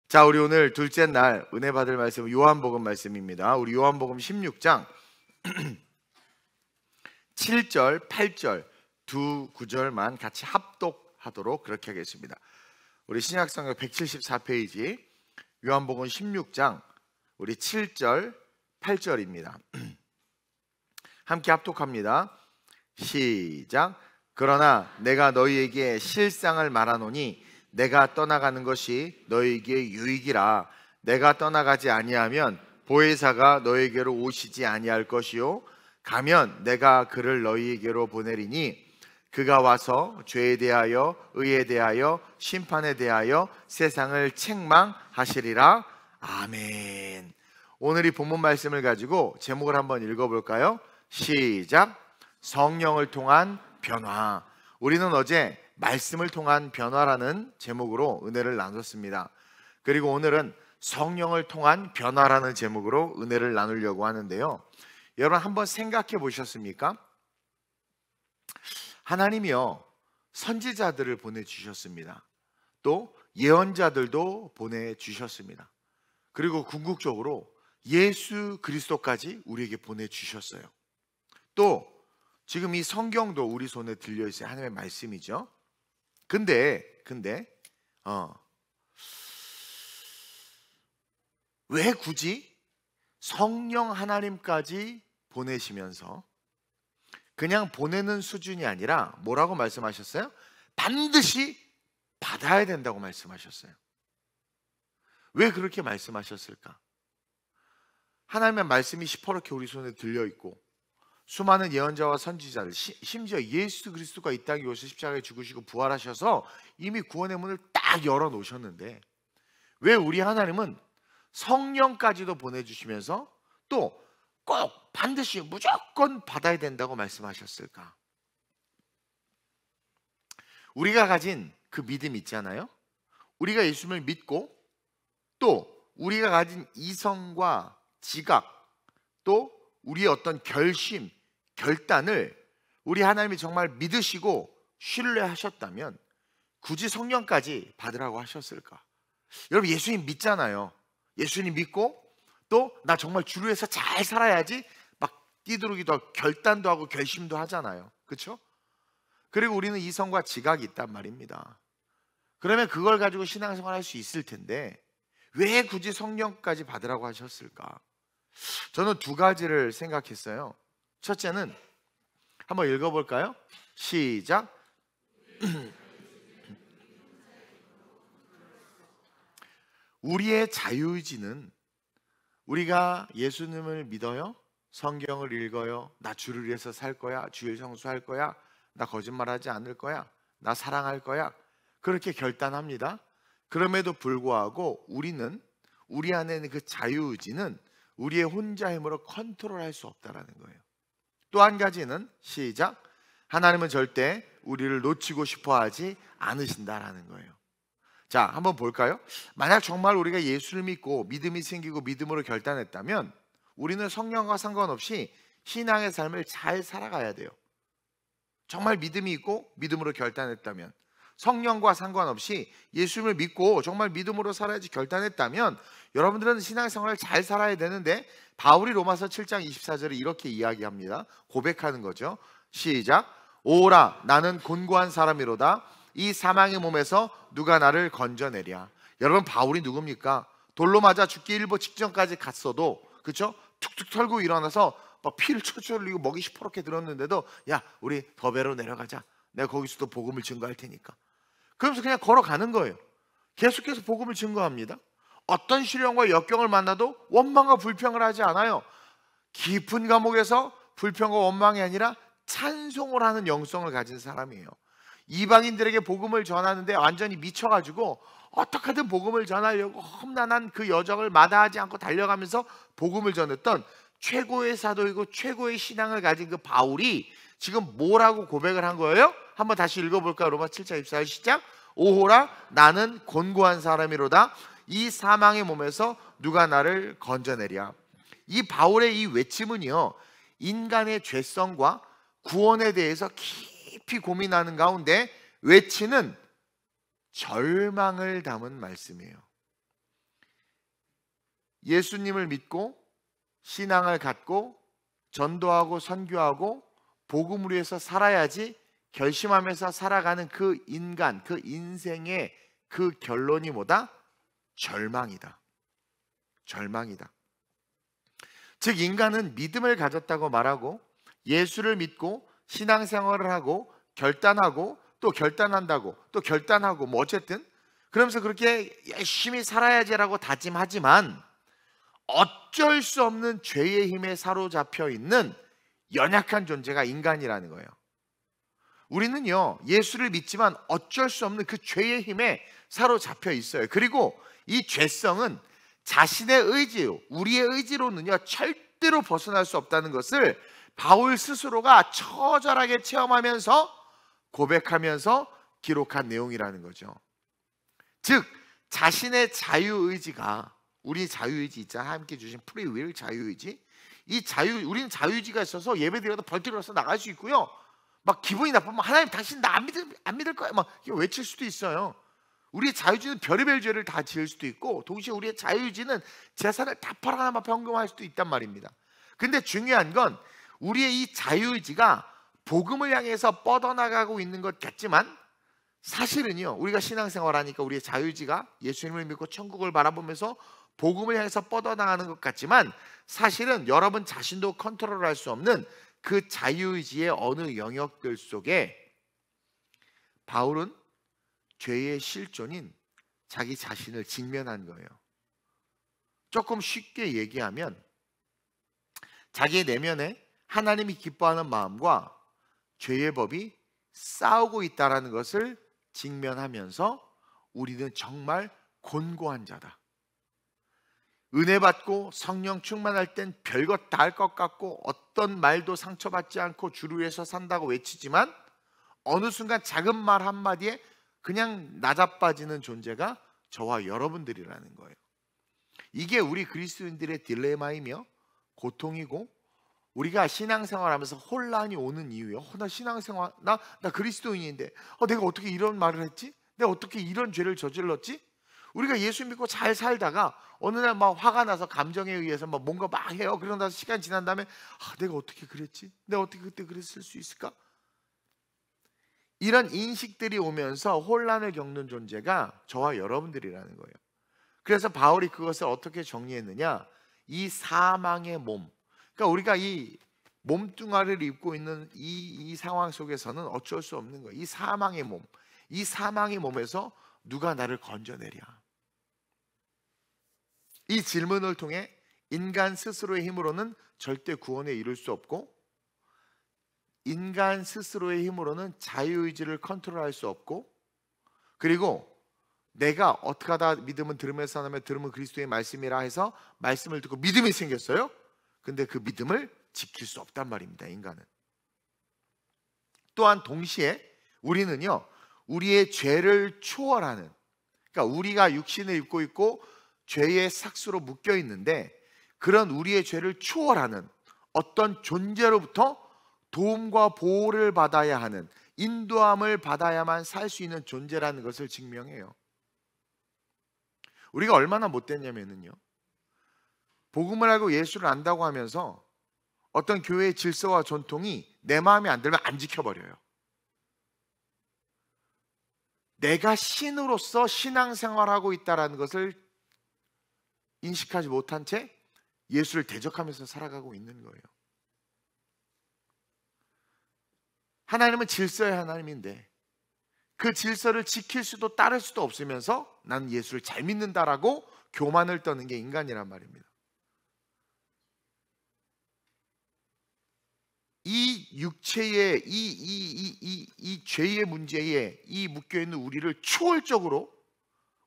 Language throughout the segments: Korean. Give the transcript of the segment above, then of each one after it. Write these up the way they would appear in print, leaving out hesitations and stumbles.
자, 우리 오늘 둘째 날 은혜 받을 말씀은 요한복음 말씀입니다. 우리 요한복음 16장 7절, 8절 두 구절만 같이 합독하도록 그렇게 하겠습니다. 우리 신약성경 174페이지 요한복음 16장 우리 7절, 8절입니다. 함께 합독합니다. 시작. 그러나 내가 너희에게 실상을 말하노니 내가 떠나가는 것이 너희에게 유익이라. 내가 떠나가지 아니하면 보혜사가 너희에게로 오시지 아니할 것이요 가면 내가 그를 너희에게로 보내리니 그가 와서 죄에 대하여 의에 대하여 심판에 대하여 세상을 책망하시리라. 아멘. 오늘 이 본문 말씀을 가지고 제목을 한번 읽어볼까요? 시작. 성령을 통한 변화. 우리는 어제 말씀을 통한 변화라는 제목으로 은혜를 나눴습니다. 그리고 오늘은 성령을 통한 변화라는 제목으로 은혜를 나누려고 하는데요. 여러분 한번 생각해 보셨습니까? 하나님이요 선지자들을 보내주셨습니다. 또 예언자들도 보내주셨습니다. 그리고 궁극적으로 예수 그리스도까지 우리에게 보내주셨어요. 또 지금 이 성경도 우리 손에 들려있어요. 하나님의 말씀이죠. 근데 왜 굳이 성령 하나님까지 보내시면서 그냥 보내는 수준이 아니라 뭐라고 말씀하셨어요? 반드시 받아야 된다고 말씀하셨어요. 왜 그렇게 말씀하셨을까? 하나님의 말씀이 시퍼렇게 우리 손에 들려있고 수많은 예언자와 선지자들, 심지어 예수 그리스도가 이 땅에 오셔서 십자가에 죽으시고 부활하셔서 이미 구원의 문을 딱 열어놓으셨는데 왜 우리 하나님은 성령까지도 보내주시면서 또 꼭 반드시 무조건 받아야 된다고 말씀하셨을까? 우리가 가진 그 믿음 있잖아요. 우리가 예수님을 믿고 또 우리가 가진 이성과 지각 또 우리의 어떤 결심, 결단을 우리 하나님이 정말 믿으시고 신뢰하셨다면 굳이 성령까지 받으라고 하셨을까? 여러분 예수님 믿잖아요. 예수님 믿고 또 나 정말 주를 위해서 잘 살아야지 막 뛰두르기도 하고 결단도 하고 결심도 하잖아요. 그렇죠? 그리고 우리는 이성과 지각이 있단 말입니다. 그러면 그걸 가지고 신앙생활 할 수 있을 텐데 왜 굳이 성령까지 받으라고 하셨을까? 저는 두 가지를 생각했어요. 첫째는 한번 읽어볼까요? 시작. 우리의 자유의지는 우리가 예수님을 믿어요? 성경을 읽어요? 나 주를 위해서 살 거야? 주일 성수할 거야? 나 거짓말하지 않을 거야? 나 사랑할 거야? 그렇게 결단합니다. 그럼에도 불구하고 우리는 우리 안에 있는 그 자유의지는 우리의 혼자 힘으로 컨트롤할 수 없다라는 거예요. 또 한 가지는 시작. 하나님은 절대 우리를 놓치고 싶어 하지 않으신다라는 거예요. 자, 한번 볼까요? 만약 정말 우리가 예수를 믿고 믿음이 생기고 믿음으로 결단했다면 우리는 성령과 상관없이 신앙의 삶을 잘 살아가야 돼요. 정말 믿음이 있고 믿음으로 결단했다면 성령과 상관없이 예수님을 믿고 정말 믿음으로 살아야지 결단했다면 여러분들은 신앙생활을 잘 살아야 되는데 바울이 로마서 7장 24절에 이렇게 이야기합니다. 고백하는 거죠. 시작. 오라 나는 곤고한 사람이로다. 이 사망의 몸에서 누가 나를 건져내랴. 여러분 바울이 누굽니까? 돌로 맞아 죽기 일보 직전까지 갔어도 그렇죠? 툭툭 털고 일어나서 막 피를 철철 흘리고 먹이 시퍼렇게 들었는데도 야 우리 더베로 내려가자. 내가 거기서도 복음을 증거할 테니까. 그러면서 그냥 걸어가는 거예요. 계속해서 복음을 증거합니다. 어떤 시련과 역경을 만나도 원망과 불평을 하지 않아요. 깊은 감옥에서 불평과 원망이 아니라 찬송을 하는 영성을 가진 사람이에요. 이방인들에게 복음을 전하는데 완전히 미쳐가지고 어떻게든 복음을 전하려고 험난한 그 여정을 마다하지 않고 달려가면서 복음을 전했던 최고의 사도이고 최고의 신앙을 가진 그 바울이 지금 뭐라고 고백을 한 거예요? 한번 다시 읽어볼까요? 로마 7장 24절 시작. 오호라 나는 곤고한 사람이로다. 이 사망의 몸에서 누가 나를 건져내랴. 이 바울의 이 외침은요 인간의 죄성과 구원에 대해서 깊이 고민하는 가운데 외치는 절망을 담은 말씀이에요. 예수님을 믿고 신앙을 갖고 전도하고 선교하고 복음을 위해서 살아야지 결심하면서 살아가는 그 인간, 그 인생의 그 결론이 뭐다? 절망이다. 절망이다. 즉 인간은 믿음을 가졌다고 말하고 예수를 믿고 신앙생활을 하고 결단하고 또 결단한다고 또 결단하고 뭐 어쨌든 그러면서 그렇게 열심히 살아야지라고 다짐하지만 어쩔 수 없는 죄의 힘에 사로잡혀 있는 연약한 존재가 인간이라는 거예요. 우리는요 예수를 믿지만 어쩔 수 없는 그 죄의 힘에 사로잡혀 있어요. 그리고 이 죄성은 자신의 의지, 우리의 의지로는요 절대로 벗어날 수 없다는 것을 바울 스스로가 처절하게 체험하면서 고백하면서 기록한 내용이라는 거죠. 즉 자신의 자유의지가, 우리 자유의지 있잖아, 함께 주신 프리윌 자유의지, 이 우리는 자유의지가 있어서 예배드려도 벌떡 일어나서 나갈 수 있고요, 막 기분이 나쁘면 하나님 당신 나 안 믿을 거야 막 외칠 수도 있어요. 우리의 자유의지는 별의별 죄를 다 지을 수도 있고 동시에 우리의 자유의지는 재산을 다 팔아 하나만 변경할 수도 있단 말입니다. 근데 중요한 건 우리의 이 자유의지가 복음을 향해서 뻗어나가고 있는 것 같지만 사실은요 우리가 신앙생활하니까 우리의 자유의지가 예수님을 믿고 천국을 바라보면서 복음을 향해서 뻗어나가는 것 같지만 사실은 여러분 자신도 컨트롤할 수 없는 그 자유의지의 어느 영역들 속에 바울은 죄의 실존인 자기 자신을 직면한 거예요. 조금 쉽게 얘기하면 자기의 내면에 하나님이 기뻐하는 마음과 죄의 법이 싸우고 있다는 것을 직면하면서 우리는 정말 곤고한 자다. 은혜 받고 성령 충만할 땐 별것 다 할 것 같고 어떤 말도 상처받지 않고 주를 위해서 산다고 외치지만 어느 순간 작은 말 한마디에 그냥 나자빠지는 존재가 저와 여러분들이라는 거예요. 이게 우리 그리스도인들의 딜레마이며 고통이고 우리가 신앙생활하면서 혼란이 오는 이유예요. 나 신앙생활, 나 그리스도인인데 내가 어떻게 이런 말을 했지? 내가 어떻게 이런 죄를 저질렀지? 우리가 예수 믿고 잘 살다가 어느 날 막 화가 나서 감정에 의해서 막 뭔가 막 해요. 그러고 나서 시간 지난 다음에 내가 어떻게 그랬지? 내가 어떻게 그때 그랬을 수 있을까? 이런 인식들이 오면서 혼란을 겪는 존재가 저와 여러분들이라는 거예요. 그래서 바울이 그것을 어떻게 정리했느냐? 이 사망의 몸, 그러니까 우리가 이 몸뚱아리를 입고 있는 이 상황 속에서는 어쩔 수 없는 거예요. 이 사망의 몸, 이 사망의 몸에서 누가 나를 건져내랴? 이 질문을 통해 인간 스스로의 힘으로는 절대 구원에 이룰 수 없고 인간 스스로의 힘으로는 자유의지를 컨트롤할 수 없고 그리고 내가 어떻게 하다 믿음은 들으면서 하면 들으면 그리스도의 말씀이라 해서 말씀을 듣고 믿음이 생겼어요. 근데 그 믿음을 지킬 수 없단 말입니다. 인간은. 또한 동시에 우리는요 우리의 죄를 초월하는, 그러니까 우리가 육신을 입고 있고 죄의 삭수로 묶여 있는데 그런 우리의 죄를 초월하는 어떤 존재로부터 도움과 보호를 받아야 하는, 인도함을 받아야만 살 수 있는 존재라는 것을 증명해요. 우리가 얼마나 못됐냐면요, 복음을 알고 예수를 안다고 하면서 어떤 교회의 질서와 전통이 내 마음에 안 들면 안 지켜버려요. 내가 신으로서 신앙생활하고 있다는 것을 인식하지 못한 채 예수를 대적하면서 살아가고 있는 거예요. 하나님은 질서의 하나님인데 그 질서를 지킬 수도 따를 수도 없으면서 나는 예수를 잘 믿는다라고 교만을 떠는 게 인간이란 말입니다. 이 육체의 이 죄의 문제에 이 묶여있는 우리를 초월적으로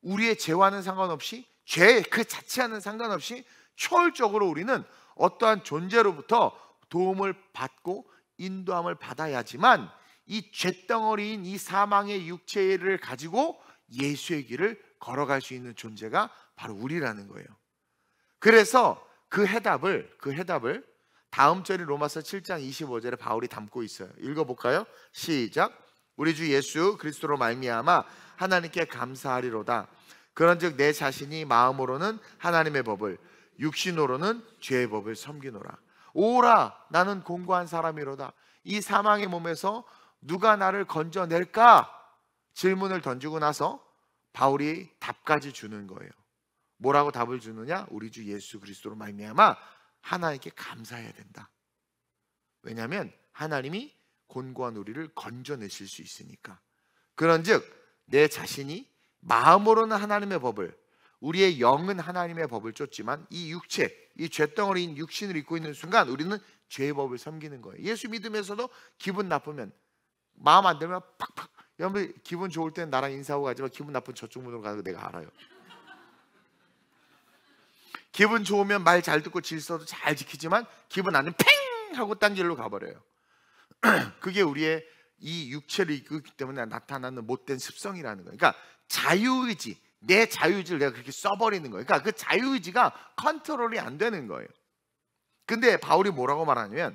우리의 죄와는 상관없이 죄 그 자체와는 상관없이 초월적으로 우리는 어떠한 존재로부터 도움을 받고 인도함을 받아야지만 이 죄덩어리인 이 사망의 육체를 가지고 예수의 길을 걸어갈 수 있는 존재가 바로 우리라는 거예요. 그래서 그 해답을 다음 절인 로마서 7장 25절에 바울이 담고 있어요. 읽어볼까요? 시작. 우리 주 예수 그리스도로 말미암아 하나님께 감사하리로다. 그런즉 내 자신이 마음으로는 하나님의 법을 육신으로는 죄의 법을 섬기노라. 오라 나는 공고한 사람이로다. 이 사망의 몸에서 누가 나를 건져낼까? 질문을 던지고 나서 바울이 답까지 주는 거예요. 뭐라고 답을 주느냐? 우리 주 예수 그리스도로 말미암아 하나님께 감사해야 된다. 왜냐하면 하나님이 곤고한 우리를 건져내실 수 있으니까. 그런즉 내 자신이 마음으로는 하나님의 법을, 우리의 영은 하나님의 법을 쫓지만 이 육체, 이 죄덩어리인 육신을 입고 있는 순간 우리는 죄의 법을 섬기는 거예요. 예수 믿으면서도 기분 나쁘면, 마음 안 들면 팍팍. 여러분 기분 좋을 때는 나랑 인사하고 가지만 기분 나쁜 저쪽 문으로 가는 거 내가 알아요. 기분 좋으면 말 잘 듣고 질서도 잘 지키지만 기분 안 되면 팽 하고 딴 길로 가버려요. 그게 우리의 이 육체를 이끌기 때문에 나타나는 못된 습성이라는 거예요. 그러니까 자유의지, 내 자유의지를 내가 그렇게 써버리는 거예요. 그러니까 그 자유의지가 컨트롤이 안 되는 거예요. 근데 바울이 뭐라고 말하냐면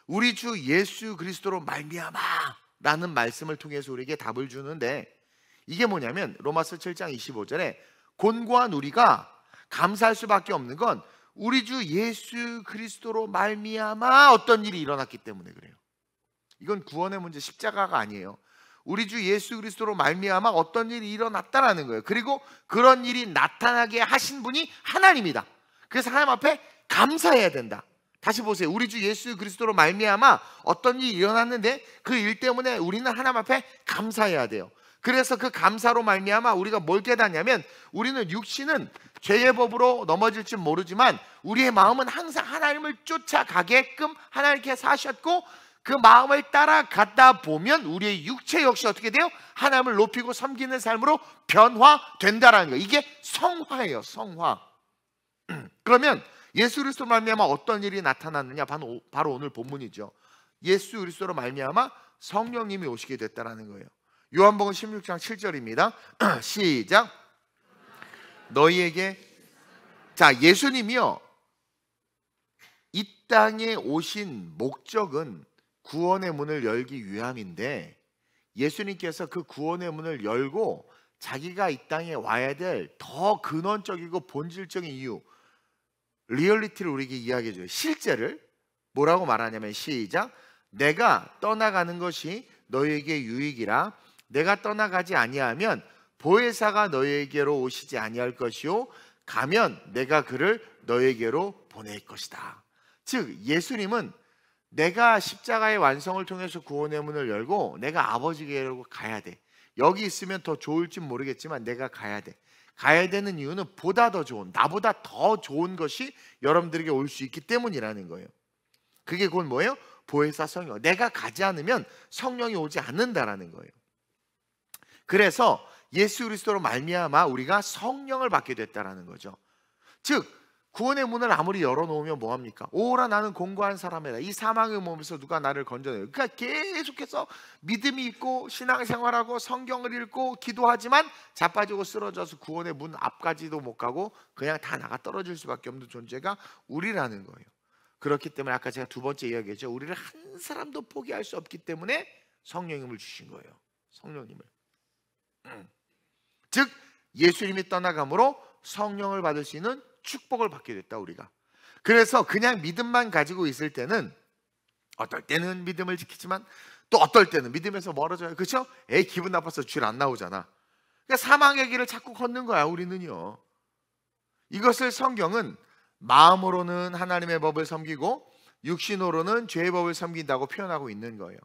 우리 주 예수 그리스도로 말미암아 라는 말씀을 통해서 우리에게 답을 주는데, 이게 뭐냐면 로마서 7장 25절에 곤고한 우리가 감사할 수밖에 없는 건 우리 주 예수 그리스도로 말미암아 어떤 일이 일어났기 때문에 그래요. 이건 구원의 문제, 십자가가 아니에요. 우리 주 예수 그리스도로 말미암아 어떤 일이 일어났다라는 거예요. 그리고 그런 일이 나타나게 하신 분이 하나님이다. 그래서 하나님 앞에 감사해야 된다. 다시 보세요. 우리 주 예수 그리스도로 말미암아 어떤 일이 일어났는데 그 일 때문에 우리는 하나님 앞에 감사해야 돼요. 그래서 그 감사로 말미암아 우리가 뭘 깨닫냐면 우리는 육신은 죄의 법으로 넘어질지 모르지만 우리의 마음은 항상 하나님을 쫓아가게끔 하나님께 사셨고, 그 마음을 따라가다 보면 우리의 육체 역시 어떻게 돼요? 하나님을 높이고 섬기는 삶으로 변화된다라는 거예요. 이게 성화예요. 성화. 그러면 예수 그리스도로 말미암아 어떤 일이 나타났느냐? 바로 오늘 본문이죠. 예수 그리스도로 말미암아 성령님이 오시게 됐다라는 거예요. 요한복음 16장 7절입니다. 시작. 너희에게, 자, 예수님이요 이 땅에 오신 목적은 구원의 문을 열기 위함인데, 예수님께서 그 구원의 문을 열고 자기가 이 땅에 와야 될 더 근원적이고 본질적인 이유, 리얼리티를 우리에게 이야기해 줘요. 실제를 뭐라고 말하냐면 시작. 내가 떠나가는 것이 너희에게 유익이라. 내가 떠나가지 아니하면 보혜사가 너희에게로 오시지 아니할 것이요 가면 내가 그를 너희에게로 보낼 것이다. 즉 예수님은 내가 십자가의 완성을 통해서 구원의 문을 열고 내가 아버지께로 가야 돼. 여기 있으면 더 좋을지 모르겠지만 내가 가야 돼. 가야 되는 이유는 보다 더 좋은, 나보다 더 좋은 것이 여러분들에게 올 수 있기 때문이라는 거예요. 그게 곧 뭐예요? 보혜사 성령. 내가 가지 않으면 성령이 오지 않는다라는 거예요. 그래서 예수 그리스도로 말미암아 우리가 성령을 받게 됐다라는 거죠. 즉 구원의 문을 아무리 열어놓으면 뭐합니까? 오라 나는 공고한 사람이다. 이 사망의 몸에서 누가 나를 건져내요. 그러니까 계속해서 믿음이 있고 신앙생활하고 성경을 읽고 기도하지만 자빠지고 쓰러져서 구원의 문 앞까지도 못 가고 그냥 다 나가 떨어질 수밖에 없는 존재가 우리라는 거예요. 그렇기 때문에 아까 제가 두 번째 이야기했죠. 우리를 한 사람도 포기할 수 없기 때문에 성령님을 주신 거예요. 성령님을. 즉 예수님이 떠나감으로 성령을 받을 수 있는 축복을 받게 됐다 우리가. 그래서 그냥 믿음만 가지고 있을 때는 어떨 때는 믿음을 지키지만 또 어떨 때는 믿음에서 멀어져요. 그렇죠? 에이 기분 나빠서 줄 안 나오잖아. 그러니까 사망의 길을 자꾸 걷는 거야 우리는요. 이것을 성경은 마음으로는 하나님의 법을 섬기고 육신으로는 죄의 법을 섬긴다고 표현하고 있는 거예요.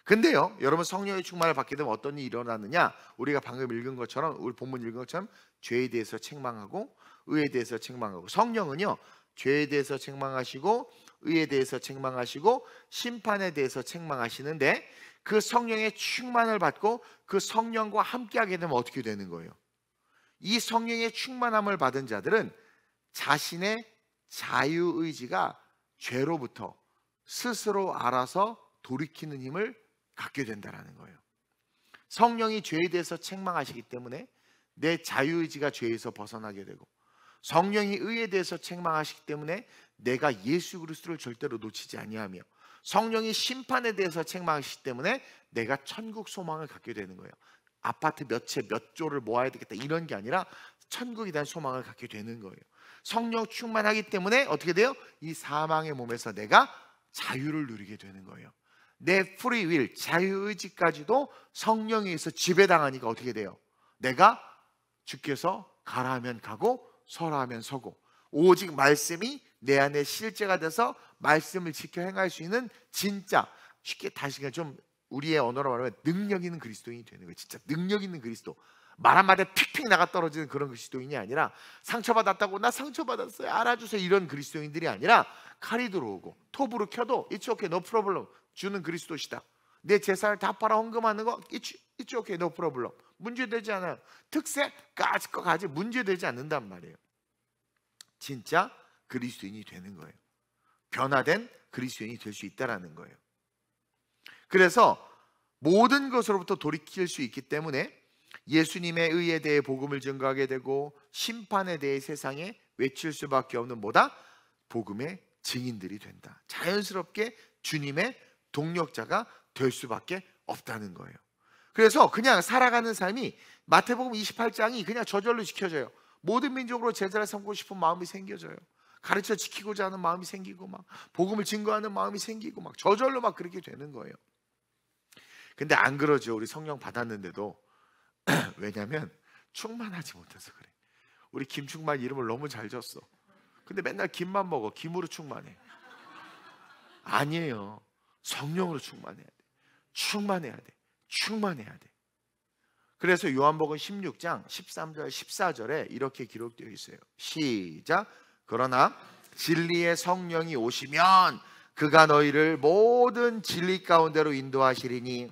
근데요 여러분 성령의 충만을 받게 되면 어떤 일이 일어나느냐? 우리가 방금 읽은 것처럼, 우리 본문 읽은 것처럼 죄에 대해서 책망하고 의에 대해서 책망하고, 성령은요 죄에 대해서 책망하시고 의에 대해서 책망하시고 심판에 대해서 책망하시는데, 그 성령의 충만을 받고 그 성령과 함께하게 되면 어떻게 되는 거예요? 이 성령의 충만함을 받은 자들은 자신의 자유의지가 죄로부터 스스로 알아서 돌이키는 힘을 갖게 된다는 거예요. 성령이 죄에 대해서 책망하시기 때문에 내 자유의지가 죄에서 벗어나게 되고, 성령이 의에 대해서 책망하시기 때문에 내가 예수 그리스도를 절대로 놓치지 아니하며, 성령이 심판에 대해서 책망하시기 때문에 내가 천국 소망을 갖게 되는 거예요. 아파트 몇 채 몇 조를 모아야 되겠다 이런 게 아니라 천국에 대한 소망을 갖게 되는 거예요. 성령 충만하기 때문에 어떻게 돼요? 이 사망의 몸에서 내가 자유를 누리게 되는 거예요. 내 프리윌, 자유의지까지도 성령에 의해서 지배당하니까 어떻게 돼요? 내가 주께서 가라 하면 가고 서라 하면 서고, 오직 말씀이 내 안에 실제가 돼서 말씀을 지켜 행할 수 있는, 진짜 쉽게 다시 좀 우리의 언어로 말하면 능력 있는 그리스도인이 되는 거예요. 진짜 능력 있는 그리스도. 말 한마디에 픽픽 나가 떨어지는 그런 그리스도인이 아니라, 상처받았다고 나 상처받았어요 알아주세요 이런 그리스도인들이 아니라, 칼이 들어오고 톱으로 켜도 It's okay, no problem 주는 그리스도시다. 내 재산을 다 팔아 헌금하는 거 It's okay, no problem 문제되지 않아요. 특세까지 거까지 문제되지 않는단 말이에요. 진짜 그리스도인이 되는 거예요. 변화된 그리스도인이 될 수 있다라는 거예요. 그래서 모든 것으로부터 돌이킬 수 있기 때문에 예수님의 의에 대해 복음을 증거하게 되고, 심판에 대해 세상에 외칠 수밖에 없는 뭐다? 복음의 증인들이 된다. 자연스럽게 주님의 동력자가 될 수밖에 없다는 거예요. 그래서 그냥 살아가는 삶이 마태복음 28장이 그냥 저절로 지켜져요. 모든 민족으로 제자를 삼고 싶은 마음이 생겨져요. 가르쳐 지키고자 하는 마음이 생기고, 막 복음을 증거하는 마음이 생기고, 막 저절로 막 그렇게 되는 거예요. 근데 안 그러죠. 우리 성령 받았는데도. 왜냐면 충만하지 못해서 그래. 우리 김충만 이름을 너무 잘 졌어. 근데 맨날 김만 먹어. 김으로 충만해. 아니에요. 성령으로 충만해야 돼. 충만해야 돼. 충만해야 돼. 그래서 요한복음 16장 13절 14절에 이렇게 기록되어 있어요. 시작. 그러나 진리의 성령이 오시면 그가 너희를 모든 진리 가운데로 인도하시리니,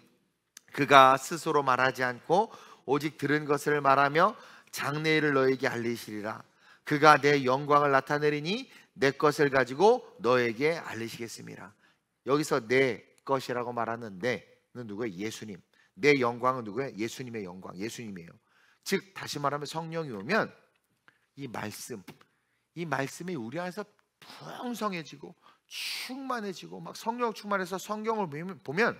그가 스스로 말하지 않고 오직 들은 것을 말하며 장래일을 너에게 알리시리라. 그가 내 영광을 나타내리니 내 것을 가지고 너에게 알리시겠습니다. 여기서 내 것이라고 말하는 내는 누구예요? 예수님. 내 영광은 누구예요? 예수님의 영광, 예수님이에요. 즉 다시 말하면 성령이 오면 이 말씀이 우리 안에서 풍성해지고 충만해지고, 막 성령 충만해서 성경을 보면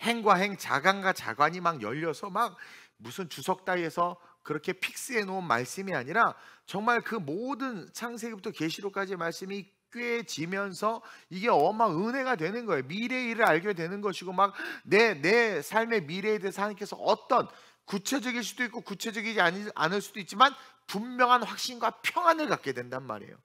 행과 행, 자관과 자관이 막 열려서 막 무슨 주석 따위에서 그렇게 픽스해 놓은 말씀이 아니라, 정말 그 모든 창세기부터 계시록까지의 말씀이 꿰지면서 이게 어마어마한 은혜가 되는 거예요. 미래의 일을 알게 되는 것이고, 막 내 삶의 미래에 대해서 하나님께서 어떤, 구체적일 수도 있고 구체적이지 않을 수도 있지만 분명한 확신과 평안을 갖게 된단 말이에요.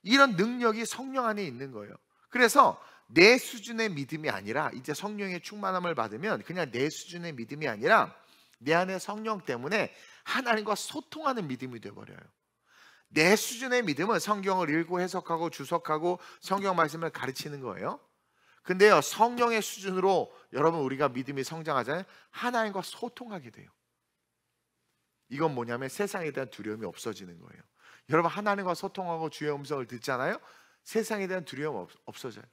이런 능력이 성령 안에 있는 거예요. 그래서 내 수준의 믿음이 아니라, 이제 성령의 충만함을 받으면 그냥 내 수준의 믿음이 아니라 내 안에 성령 때문에 하나님과 소통하는 믿음이 되어버려요. 내 수준의 믿음은 성경을 읽고 해석하고 주석하고 성경 말씀을 가르치는 거예요. 근데요, 성령의 수준으로 여러분 우리가 믿음이 성장하잖아요. 하나님과 소통하게 돼요. 이건 뭐냐면 세상에 대한 두려움이 없어지는 거예요. 여러분 하나님과 소통하고 주의 음성을 듣잖아요. 세상에 대한 두려움 없어져요.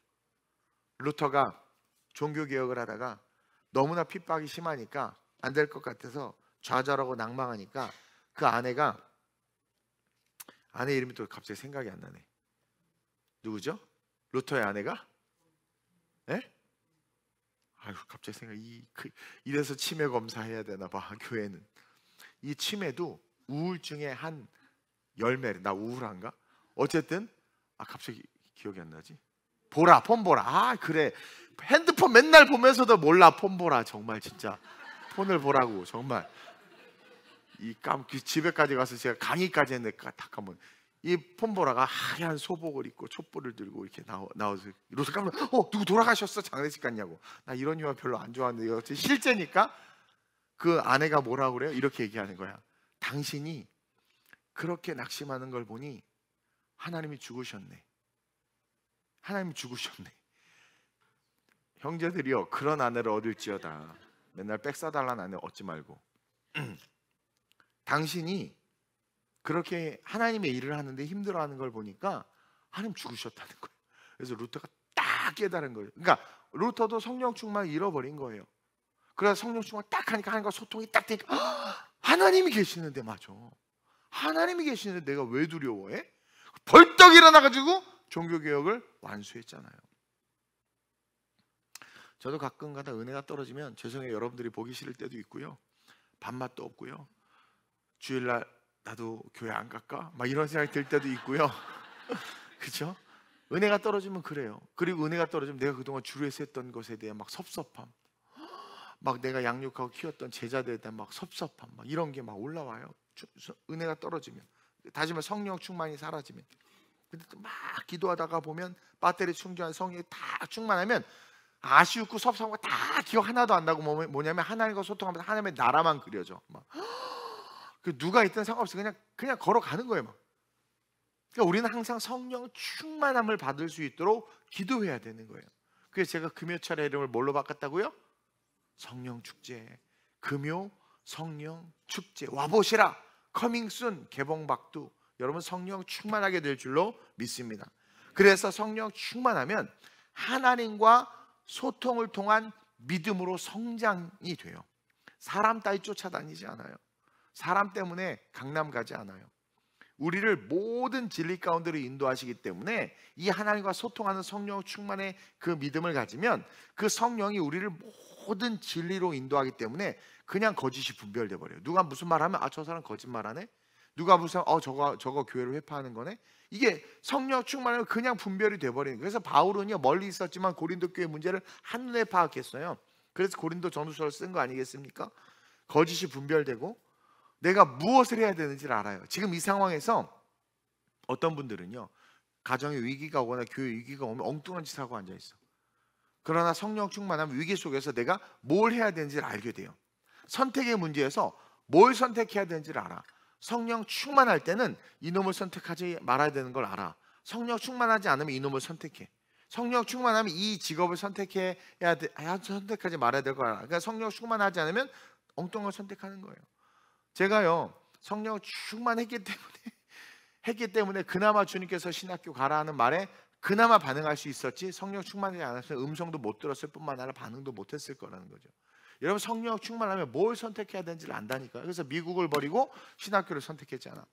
루터가 종교개혁을 하다가 너무나 핍박이 심하니까 안 될 것 같아서 좌절하고 낭망하니까, 그 아내 이름이 또 갑자기 생각이 안 나네. 누구죠? 루터의 아내가? 예? 아유 갑자기 이래서 치매 검사해야 되나 봐. 교회는 이 치매도 우울증의 한 열매래. 나 우울한가? 어쨌든 갑자기 기억이 안 나지. 폰 보라. 그래, 핸드폰 맨날 보면서도 몰라. 폰 보라. 정말 진짜 폰을 보라고. 정말 집에까지 가서 제가 강의까지 했는데 딱 한번 이 폰 보라가 하얀 소복을 입고 촛불을 들고 이렇게 나와서 이러서 깜짝 누구 돌아가셨어? 장례식 갔냐고. 나 이런 유화 별로 안 좋아하는데 이거 실제니까. 그 아내가 뭐라고 그래요? 이렇게 얘기하는 거야. 당신이 그렇게 낙심하는 걸 보니 하나님이 죽으셨네. 하나님이 죽으셨네. 형제들이여, 그런 아내를 얻을지어다. 맨날 백 사달라는 아내 얻지 말고 당신이 그렇게 하나님의 일을 하는데 힘들어하는 걸 보니까 하나님 죽으셨다는 거예요. 그래서 루터가 딱 깨달은 거예요. 그러니까 루터도 성령 충만을 잃어버린 거예요. 그래서 성령 충만 딱 하니까 하나님과 소통이 딱 되니까 하나님이 계시는데, 맞아, 하나님이 계시는데 내가 왜 두려워해? 벌떡 일어나가지고 종교개혁을 완수했잖아요. 저도 가끔가다 은혜가 떨어지면 죄송해요. 여러분들이 보기 싫을 때도 있고요. 밥맛도 없고요. 주일날 나도 교회 안 갈까? 막 이런 생각이 들 때도 있고요. 그렇죠? 은혜가 떨어지면 그래요. 그리고 은혜가 떨어지면 내가 그동안 주루에서 했던 것에 대한 막 섭섭함, 막 내가 양육하고 키웠던 제자들에 대한 막 섭섭함, 막 이런 게 막 올라와요. 은혜가 떨어지면, 다시마 성령 충만이 사라지면. 근데 또 막 기도하다가 보면 배터리 충전한 성령이 다 충만하면 아쉬웠고 섭섭한 거 다 기억 하나도 안 나고, 뭐냐면 하나님과 소통하면서 하나님의 나라만 그려져. 막 그 누가 있든 상관없이 그냥 걸어가는 거예요. 막. 그러니까 우리는 항상 성령 충만함을 받을 수 있도록 기도해야 되는 거예요. 그래서 제가 금요철의 이름을 뭘로 바꿨다고요? 성령 축제. 금요 성령 축제. 와보시라. 커밍순 개봉박두. 여러분 성령 충만하게 될 줄로 믿습니다. 그래서 성령 충만하면 하나님과 소통을 통한 믿음으로 성장이 돼요. 사람 따위 쫓아다니지 않아요. 사람 때문에 강남 가지 않아요. 우리를 모든 진리 가운데로 인도하시기 때문에 이 하나님과 소통하는 성령 충만의 그 믿음을 가지면 그 성령이 우리를 모든 진리로 인도하기 때문에 그냥 거짓이 분별돼 버려요. 누가 무슨 말하면 저 사람 거짓말하네. 누가 무슨 저거 교회를 회파하는 거네. 이게 성령 충만하면 그냥 분별이 돼 버리는 거예요. 그래서 바울은요, 멀리 있었지만 고린도 교회 문제를 한눈에 파악했어요. 그래서 고린도 전후서를 쓴 거 아니겠습니까? 거짓이 분별되고 내가 무엇을 해야 되는지를 알아요. 지금 이 상황에서 어떤 분들은요, 가정에 위기가 오거나 교회 위기가 오면 엉뚱한 짓 하고 앉아 있어. 그러나 성령 충만하면 위기 속에서 내가 뭘 해야 되는지를 알게 돼요. 선택의 문제에서 뭘 선택해야 되는지를 알아. 성령 충만할 때는 이놈을 선택하지 말아야 되는 걸 알아. 성령 충만하지 않으면 이놈을 선택해. 성령 충만하면 이 직업을 선택하지 말아야 될 걸 알아. 그러니까 성령 충만하지 않으면 엉뚱한 걸 선택하는 거예요. 제가요, 성령 충만했기 때문에 그나마 주님께서 신학교 가라 하는 말에 그나마 반응할 수 있었지, 성령 충만하지 않았으면 음성도 못 들었을 뿐만 아니라 반응도 못 했을 거라는 거죠. 여러분 성령 충만하면 뭘 선택해야 되는지를 안다니까요. 그래서 미국을 버리고 신학교를 선택했잖아.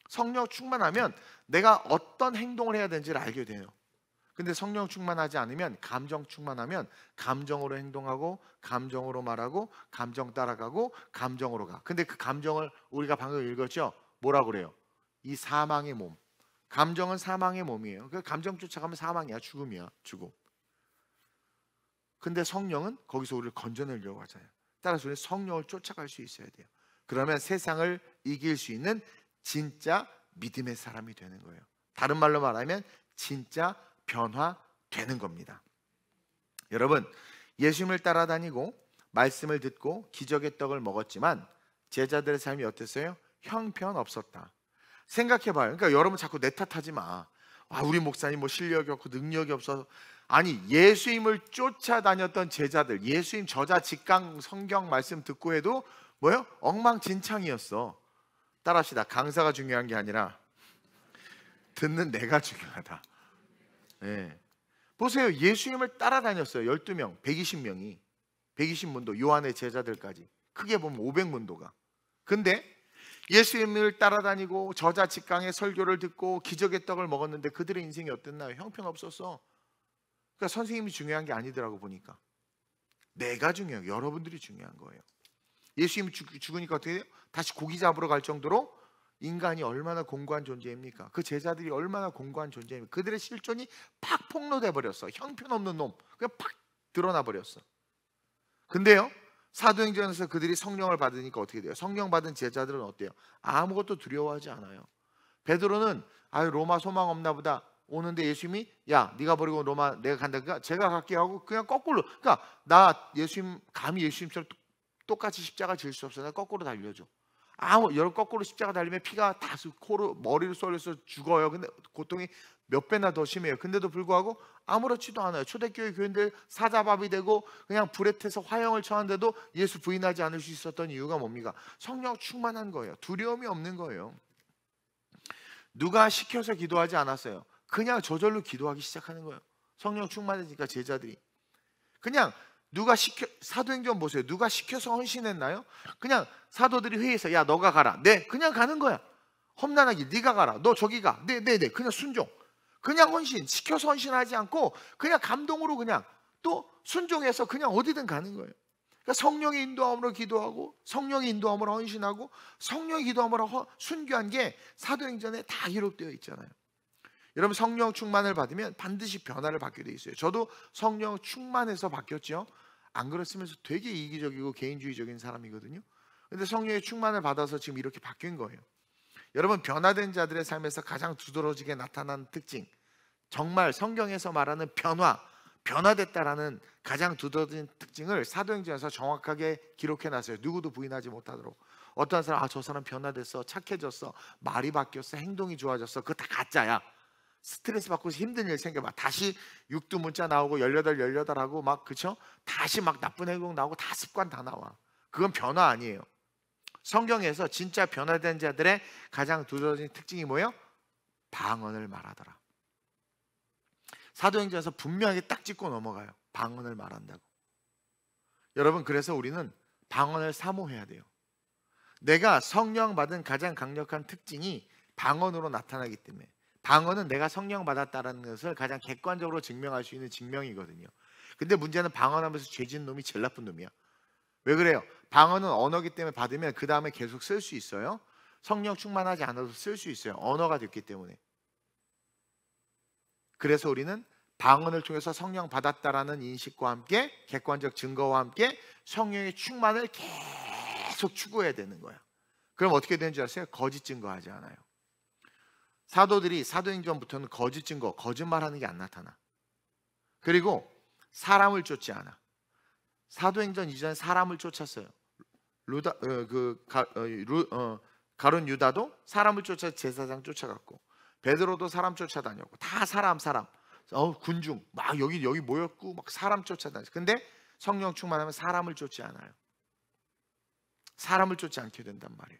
성령 충만하면 내가 어떤 행동을 해야 되는지를 알게 돼요. 근데 성령 충만하지 않으면, 감정 충만하면 감정으로 행동하고 감정으로 말하고 감정 따라가고 감정으로 가. 근데 그 감정을 우리가 방금 읽었죠? 뭐라고 그래요? 이 사망의 몸. 감정은 사망의 몸이에요. 그 감정 쫓아가면 사망이야. 죽음이야. 죽음. 근데 성령은 거기서 우리를 건져내려고 하잖아요. 따라서 우리는 성령을 쫓아갈 수 있어야 돼요. 그러면 세상을 이길 수 있는 진짜 믿음의 사람이 되는 거예요. 다른 말로 말하면 진짜 변화되는 겁니다. 여러분, 예수님을 따라다니고 말씀을 듣고 기적의 떡을 먹었지만 제자들의 삶이 어땠어요? 형편없었다. 생각해봐요. 그러니까 여러분 자꾸 내 탓하지 마. 우리 목사님 뭐 실력이 없고 능력이 없어서. 아니, 예수님을 쫓아다녔던 제자들, 예수님 저자 직강 성경 말씀 듣고 해도 뭐요? 엉망진창이었어. 따라합시다. 강사가 중요한 게 아니라 듣는 내가 중요하다. 네. 보세요. 예수님을 따라다녔어요. 12명, 120명이. 120문도, 요한의 제자들까지. 크게 보면 500문도가. 근데 예수님을 따라다니고 저자 직강의 설교를 듣고 기적의 떡을 먹었는데 그들의 인생이 어땠나요? 형편없었어. 그러니까 선생님이 중요한 게 아니더라고 보니까. 내가 중요해요. 여러분들이 중요한 거예요. 예수님이 죽으니까 어떻게 돼요? 다시 고기 잡으러 갈 정도로 인간이 얼마나 공고한 존재입니까? 그 제자들이 얼마나 공고한 존재입니까? 그들의 실존이 팍 폭로돼 버렸어. 형편없는 놈. 그냥 팍 드러나 버렸어. 근데요, 사도행전에서 그들이 성령을 받으니까 어떻게 돼요? 성령 받은 제자들은 어때요? 아무것도 두려워하지 않아요. 베드로는 로마 소망 없나 보다 오는데 예수님이 야, 네가 버리고 로마 내가 간다. 그러니까 제가 갈게 하고 그냥 거꾸로. 그러니까 나 예수님 감히 예수님처럼 똑같이 십자가 질 수 없어. 나 거꾸로 달려줘. 여러 거꾸로 십자가 달리면 피가 다 코로 머리를 쏠려서 죽어요. 근데 고통이 몇 배나 더 심해요. 근데도 불구하고 아무렇지도 않아요. 초대교회 교인들 사자밥이 되고 그냥 불에 태서 화형을 처하는데도 예수 부인하지 않을 수 있었던 이유가 뭡니까? 성령 충만한 거예요. 두려움이 없는 거예요. 누가 시켜서 기도하지 않았어요. 그냥 저절로 기도하기 시작하는 거예요. 성령 충만해지니까 제자들이 그냥 누가 사도행전 보세요. 누가 시켜서 헌신했나요? 그냥 사도들이 회의에서 야, 너가 가라. 네, 그냥 가는 거야. 험난하기 네가 가라. 너 저기 가. 네, 그냥 순종. 그냥 헌신. 시켜서 헌신하지 않고 그냥 감동으로 그냥 또 순종해서 그냥 어디든 가는 거예요. 그러니까 성령의 인도함으로 기도하고 성령의 인도함으로 헌신하고 성령의 기도함으로 순교한 게 사도행전에 다 기록되어 있잖아요. 여러분, 성령 충만을 받으면 반드시 변화를 받게 돼 있어요. 저도 성령 충만해서 바뀌었죠. 안 그랬으면서 되게 이기적이고 개인주의적인 사람이거든요. 근데 성령의 충만을 받아서 지금 이렇게 바뀐 거예요. 여러분, 변화된 자들의 삶에서 가장 두드러지게 나타나는 특징, 정말 성경에서 말하는 변화됐다라는 가장 두드러진 특징을 사도행전에서 정확하게 기록해놨어요. 누구도 부인하지 못하도록. 어떤 사람, 저 사람 변화됐어, 착해졌어, 말이 바뀌었어, 행동이 좋아졌어, 그거 다 가짜야. 스트레스 받고 힘든 일 생겨봐, 다시 육두 문자 나오고 18 하고 막, 그쵸? 다시 막 나쁜 행동 나오고 다 습관 다 나와. 그건 변화 아니에요. 성경에서 진짜 변화된 자들의 가장 두드러진 특징이 뭐예요? 방언을 말하더라. 사도행전에서 분명하게 딱 짚고 넘어가요. 방언을 말한다고. 여러분, 그래서 우리는 방언을 사모해야 돼요. 내가 성령 받은 가장 강력한 특징이 방언으로 나타나기 때문에, 방언은 내가 성령 받았다는 것을 가장 객관적으로 증명할 수 있는 증명이거든요. 근데 문제는 방언하면서 죄진 놈이 제일 나쁜 놈이야. 왜 그래요? 방언은 언어기 때문에 받으면 그 다음에 계속 쓸 수 있어요. 성령 충만하지 않아도 쓸 수 있어요. 언어가 됐기 때문에. 그래서 우리는 방언을 통해서 성령 받았다라는 인식과 함께 객관적 증거와 함께 성령의 충만을 계속 추구해야 되는 거야. 그럼 어떻게 되는 줄 아세요? 거짓 증거하지 않아요. 사도들이 사도행전부터는 거짓 증거, 거짓말하는 게 안 나타나. 그리고 사람을 쫓지 않아. 사도행전 이전에 사람을 쫓았어요. 가룟 유다도 사람을 쫓아 제사장 쫓아갔고, 베드로도 사람 쫓아다녔고, 다 사람 군중 막 여기 모였고 막 사람 쫓아다녔어요. 근데 성령 충만하면 사람을 쫓지 않아요. 사람을 쫓지 않게 된단 말이에요.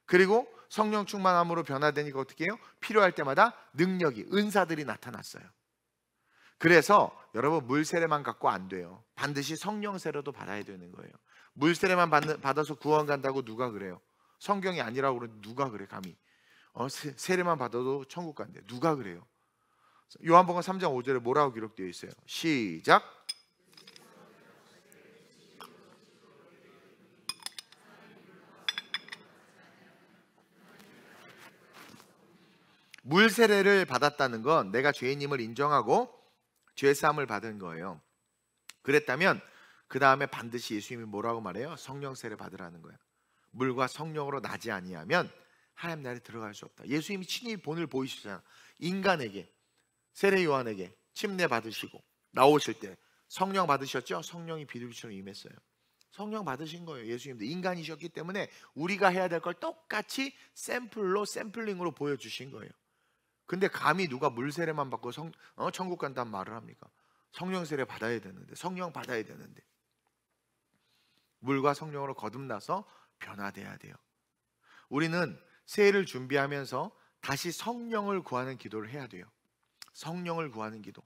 그리고 성령 충만함으로 변화되니까 어떻게 해요? 필요할 때마다 능력이, 은사들이 나타났어요. 그래서 여러분, 물 세례만 갖고 안 돼요. 반드시 성령 세례도 받아야 되는 거예요. 물 세례만 받아서 구원 간다고 누가 그래요? 성경이 아니라고 그러는데 누가 그래 감히? 세례만 받아도 천국 간대. 누가 그래요? 요한복음 3장 5절에 뭐라고 기록되어 있어요? 시작. 물 세례를 받았다는 건 내가 죄인임을 인정하고 죄 사함을 받은 거예요. 그랬다면 그 다음에 반드시 예수님이 뭐라고 말해요? 성령 세례 받으라는 거예요. 물과 성령으로 나지 아니하면 하나님 나라에 들어갈 수 없다. 예수님이 친히 본을 보이시잖아. 인간에게, 세례 요한에게 침례 받으시고 나오실 때 성령 받으셨죠? 성령이 비둘기처럼 임했어요. 성령 받으신 거예요. 예수님도 인간이셨기 때문에 우리가 해야 될 걸 똑같이 샘플링으로 보여주신 거예요. 근데 감히 누가 물 세례만 받고 천국 간다는 말을 합니까? 성령 세례 받아야 되는데, 성령 받아야 되는데. 물과 성령으로 거듭나서 변화돼야 돼요. 우리는 새해를 준비하면서 다시 성령을 구하는 기도를 해야 돼요. 성령을 구하는 기도.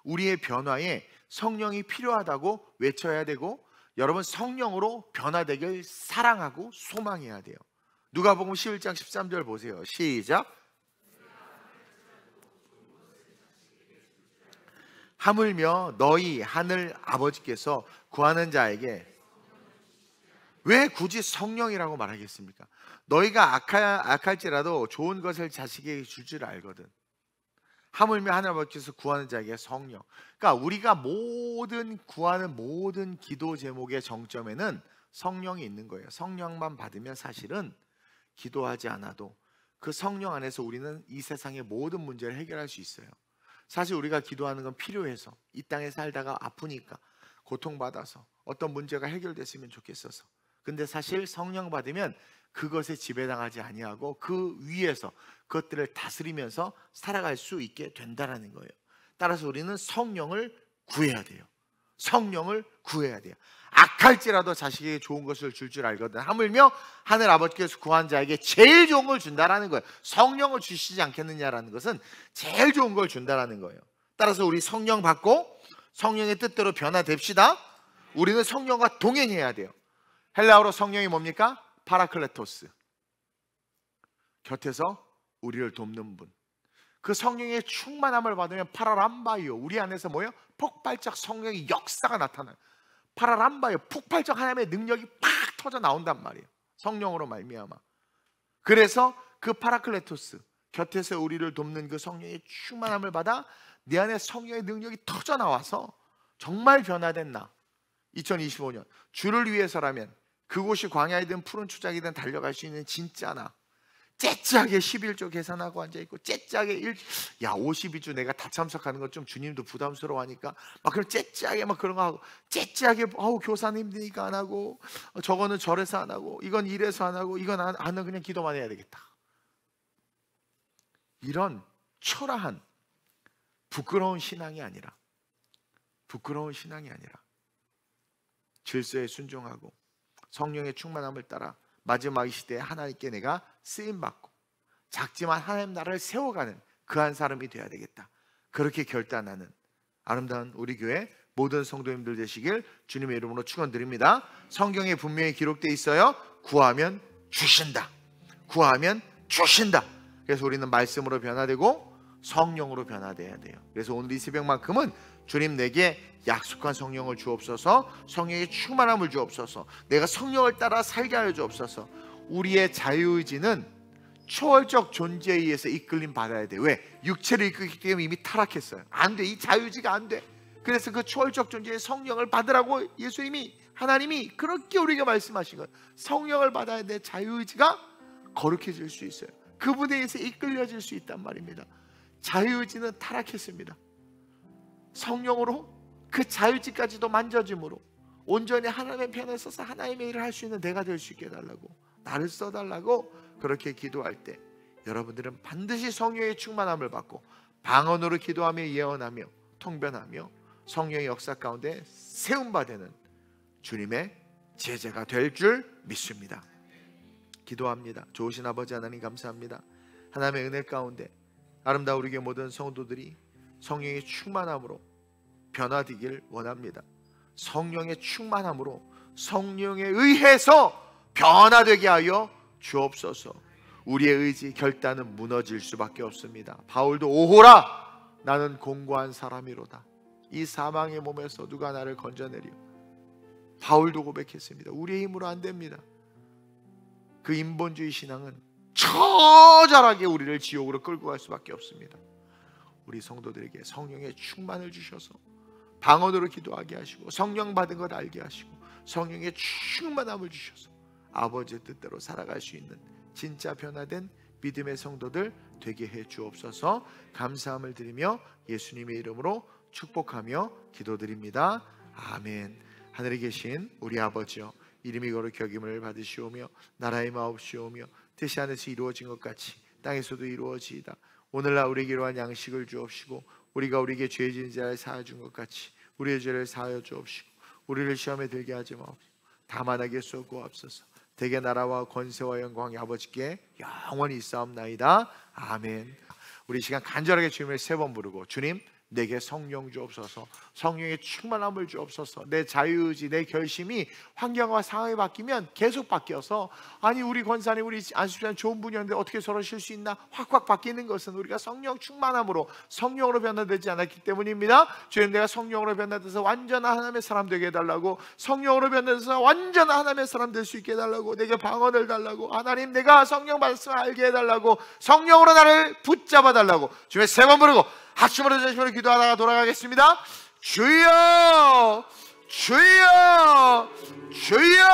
우리의 변화에 성령이 필요하다고 외쳐야 되고, 여러분, 성령으로 변화되길 사랑하고 소망해야 돼요. 누가복음 11장 13절 보세요. 시작. 하물며 너희 하늘 아버지께서 구하는 자에게, 왜 굳이 성령이라고 말하겠습니까? 너희가 악할지라도 좋은 것을 자식에게 줄 줄 알거든. 하물며 하늘 아버지께서 구하는 자에게 성령. 그러니까 우리가 구하는 모든 기도 제목의 정점에는 성령이 있는 거예요. 성령만 받으면 사실은 기도하지 않아도 그 성령 안에서 우리는 이 세상의 모든 문제를 해결할 수 있어요. 사실 우리가 기도하는 건 필요해서, 이 땅에 살다가 아프니까, 고통받아서 어떤 문제가 해결됐으면 좋겠어서. 근데 사실 성령 받으면 그것에 지배당하지 아니하고 그 위에서 그것들을 다스리면서 살아갈 수 있게 된다는 거예요. 따라서 우리는 성령을 구해야 돼요. 성령을 구해야 돼요. 악할지라도 자식에게 좋은 것을 줄 알거든. 하물며 하늘 아버지께서 구한 자에게 제일 좋은 걸 준다라는 거예요. 성령을 주시지 않겠느냐라는 것은 제일 좋은 걸 준다라는 거예요. 따라서 우리 성령 받고 성령의 뜻대로 변화됩시다. 우리는 성령과 동행해야 돼요. 헬라어로 성령이 뭡니까? 파라클레토스. 곁에서 우리를 돕는 분. 그 성령의 충만함을 받으면 파라람바이오, 우리 안에서 뭐예요? 폭발적 성령의 역사가 나타나요. 파라람바예요. 폭발적 하나님의 능력이 팍 터져 나온단 말이에요. 성령으로 말미암아. 그래서 그 파라클레토스, 곁에서 우리를 돕는 그 성령의 충만함을 받아 내 안에 성령의 능력이 터져 나와서 정말 변화된 나, 2025년 주를 위해서라면 그곳이 광야이든 푸른 초장이든 달려갈 수 있는 진짜 나, 째째하게 11조 계산하고 앉아있고 째째하게 52주 내가 다 참석하는 것 좀 주님도 부담스러워하니까 막 그런 째째하게 막 그런 거 하고, 째째하게 교사는 힘드니까 안 하고, 저거는 저래서 안 하고, 이건 이래서 안 하고, 이건 안 하면 그냥 기도만 해야 되겠다. 이런 초라한 부끄러운 신앙이 아니라, 질서에 순종하고 성령의 충만함을 따라 마지막 시대에 하나님께 내가 쓰임받고 작지만 하나님 나라를 세워가는 그 한 사람이 되어야 되겠다. 그렇게 결단하는 아름다운 우리 교회 모든 성도님들 되시길 주님의 이름으로 축원드립니다. 성경에 분명히 기록되어 있어요. 구하면 주신다. 구하면 주신다. 그래서 우리는 말씀으로 변화되고 성령으로 변화돼야 돼요. 그래서 오늘 이 새벽만큼은 주님 내게 약속한 성령을 주옵소서, 성령의 충만함을 주옵소서, 내가 성령을 따라 살게 하여 주옵소서. 우리의 자유의지는 초월적 존재에 의해서 이끌림 받아야 돼. 왜? 육체를 이끌기 때문에 이미 타락했어요. 안 돼. 이 자유의지가 안 돼. 그래서 그 초월적 존재의 성령을 받으라고 예수님이, 하나님이 그렇게 우리에게 말씀하신 거예요. 성령을 받아야 돼. 자유의지가 거룩해질 수 있어요. 그분에 의해서 이끌려질 수 있단 말입니다. 자유의지는 타락했습니다. 성령으로 그 자유의지까지도 만져짐으로 온전히 하나님의 편에 서서 하나님의 일을 할 수 있는 내가 될 수 있게 해달라고, 나를 써달라고 그렇게 기도할 때 여러분들은 반드시 성령의 충만함을 받고 방언으로 기도하며 예언하며 통변하며 성령의 역사 가운데 세움받는 주님의 제자가 될 줄 믿습니다. 기도합니다. 좋으신 아버지 하나님 감사합니다. 하나님의 은혜 가운데 아름다운 우리 교회 모든 성도들이 성령의 충만함으로 변화되길 원합니다. 성령의 충만함으로 성령에 의해서 변화되게 하여 주옵소서. 우리의 의지 결단은 무너질 수밖에 없습니다. 바울도 오호라 나는 공고한 사람이로다. 이 사망의 몸에서 누가 나를 건져내리오. 바울도 고백했습니다. 우리의 힘으로 안 됩니다. 그 인본주의 신앙은 처절하게 우리를 지옥으로 끌고 갈 수밖에 없습니다. 우리 성도들에게 성령의 충만을 주셔서 방언으로 기도하게 하시고 성령 받은 것 알게 하시고 성령의 충만함을 주셔서 아버지의 뜻대로 살아갈 수 있는 진짜 변화된 믿음의 성도들 되게 해 주옵소서. 감사함을 드리며 예수님의 이름으로 축복하며 기도드립니다. 아멘. 하늘에 계신 우리 아버지여, 이름이 거룩히 여김을 받으시오며 나라의 마옵시오며 뜻이 하늘에서 이루어진 것 같이 땅에서도 이루어지이다. 오늘날 우리에게 이러한 양식을 주옵시고 우리가 우리에게 죄 지은 자를 사하여 준 것 같이 우리의 죄를 사하여 주옵시고 우리를 시험에 들게 하지 마옵시고 다만 악에 쏘고옵소서. 대개 나라와 권세와 영광이 아버지께 영원히 있사옵나이다. 아멘. 우리 시간 간절하게 주님을 3번 부르고, 주님 내게 성령 주옵소서, 성령의 충만함을 주옵소서. 내 자유의지, 내 결심이 환경과 상황이 바뀌면 계속 바뀌어서, 아니 우리 권사님, 우리 안수집사님 좋은 분이었는데 어떻게 저러실 수 있나 확확 바뀌는 것은 우리가 성령 충만함으로 성령으로 변화되지 않았기 때문입니다. 주님 내가 성령으로 변화돼서 완전한 하나님의 사람 되게 해달라고, 성령으로 변화돼서 완전한 하나님의 사람 될 수 있게 해달라고, 내게 방언을 달라고, 하나님 내가 성령 말씀을 알게 해달라고, 성령으로 나를 붙잡아 달라고 주님 3번 부르고 합심으로 전심으로 기도하다가 돌아가겠습니다. 주여 주여 주여.